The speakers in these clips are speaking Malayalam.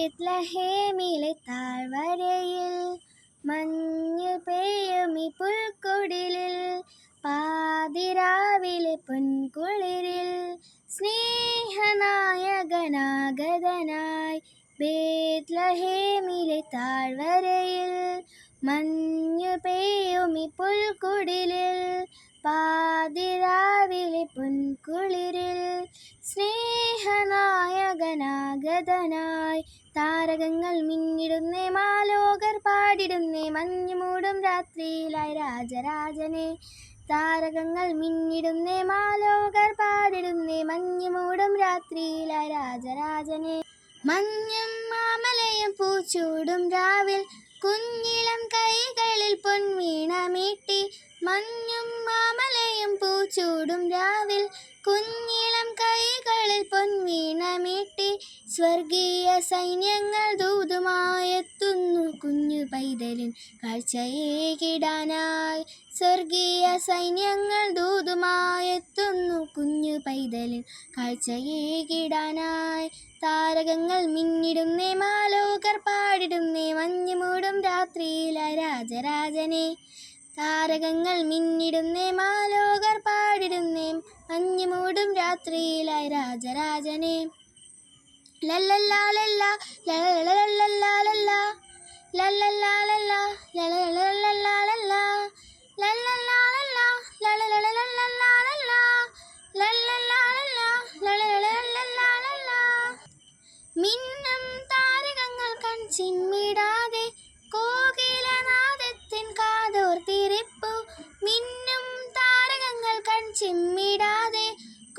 ബേത്ലഹേമിലെ താഴ്വരയിൽ മഞ്ഞ് പെയ്യുമി പുൽക്കുടിലിൽ പാതിരാവിലെ പൊൻകുളിരിൽ സ്നേഹനായകനാഗതനായി ബേത്ലഹേമിലെ താഴ്വരയിൽ മഞ്ഞ് പെയ്യുമി പുൽക്കുടിലിൽ പാതിരാവിലെ പൊൻകുളിരിൽ സ്നേഹനായകനാഗതനായി താരകങ്ങൾ മിന്നിടുന്നേ മാലോകർ പാടിടുന്നേ മഞ്ഞുമൂടും രാത്രിയിലായി രാജരാജനെ താരകങ്ങൾ മിന്നിടുന്നേ മാലോകർ പാടിടുന്നേ മഞ്ഞുമൂടും രാത്രിയിലായി രാജരാജനെ മഞ്ഞും മാമലയും പൂച്ചൂടും രാവിൽ കുഞ്ഞിളം കൈകളിൽ പൊൻവീണ മീട്ടി മഞ്ഞും മാമലയും പൂച്ചൂടും രാവിൽ കുഞ്ഞിളം കൈകളിൽ പൊൻവീണ മീട്ടി സ്വർഗീയ സൈന്യങ്ങൾ ദൂതുമായെത്തുന്നു കുഞ്ഞു പൈതലിൻ കാഴ്ചയേകിടാനായി സ്വർഗീയ സൈന്യങ്ങൾ ദൂതുമായെത്തുന്നു കുഞ്ഞു പൈതലിൻ കാഴ്ചയേകിടാനായി താരകങ്ങൾ മിന്നിടുന്നേ മാലോകർ പാടിടുന്നേ മഞ്ഞുമൂടും രാത്രിയിലായി രാജരാജനെ താരകങ്ങൾ മിന്നിടുന്നേ മാലോകർ പാടിടുന്നേ മഞ്ഞുമൂടും രാത്രിയിലായി രാജരാജനെ ലല്ലല്ലാലല്ലാ ലല്ലല്ലല്ലാലല്ലാ ലല്ലല്ലാലല്ലാ ലല്ലല്ലല്ലാലല്ലാ ലല്ലല്ലാലല്ലാ ലല്ലല്ലല്ലാലല്ലാ ലല്ലല്ലാലല്ലാ ലല്ലല്ലല്ലാലല്ലാ മിന്നും താരകങ്ങൾ കൺചിമ്മിടാതെ കോകിലനാദത്തിൻ കാതോർത്തിരിപ്പു മിന്നും താരകങ്ങൾ കൺചിമ്മിടാതെ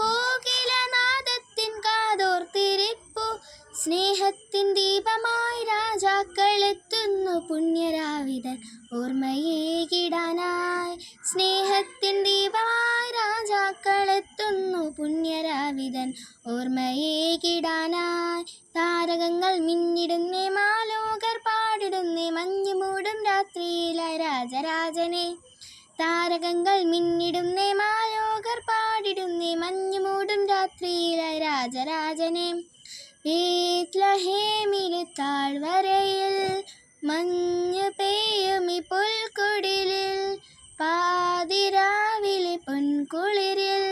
കോകിലനാദത്തിൻ കാതോർത്തിരിപ്പു സ്നേഹത്തിൻ ദീപമായി രാജാക്കളെത്തുന്നു പുണ്യരാവിതൻ ഓർമ്മയേകിടാനായി സ്നേഹത്തിൻ ദീപമായി രാജാക്കളെത്തുന്നു പുണ്യരാവിതൻ ഓർമ്മയേകിടാനായി താരകങ്ങൾ മിന്നിടുന്നേ മാലോകർ പാടിടുന്നേ മഞ്ഞുമൂടും രാത്രിയിലായി രാജരാജനെ താരകങ്ങൾ മിന്നിടുന്നേ മാലോകർ പാടിടുന്നേ മഞ്ഞുമൂടും രാത്രിയിലായി രാജരാജനെ ബേത്ലഹേമിലെ താഴ്വരയിൽ മഞ്ഞ് പെയ്യുമി പുൽക്കുടിലിൽ പാതിരാവിലെ പൊൻകുളിരിൽ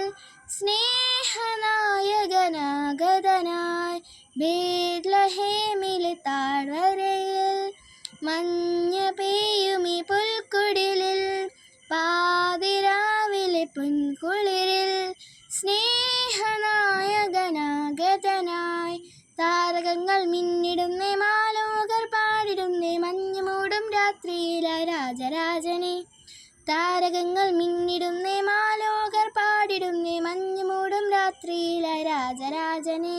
സ്നേഹനായകനാഗതനായി ബേത്ലഹേമിലെ താഴ്വരയിൽ മഞ്ഞ് പെയ്യുമി പുൽക്കുടിലിൽ പാതിരാവിലെ പൊൻകുളിരിൽ സ്നേഹനായകനാഗതനായി താരകങ്ങൾ മിന്നിടുന്നേ മാലോകർ പാടിടുന്നേ മഞ്ഞുമൂടും രാത്രിയിലായി രാജരാജനെ താരകങ്ങൾ മിന്നിടുന്നേ മാലോകർ പാടിടുന്നേ മഞ്ഞുമൂടും രാത്രിയിലായി രാജരാജനെ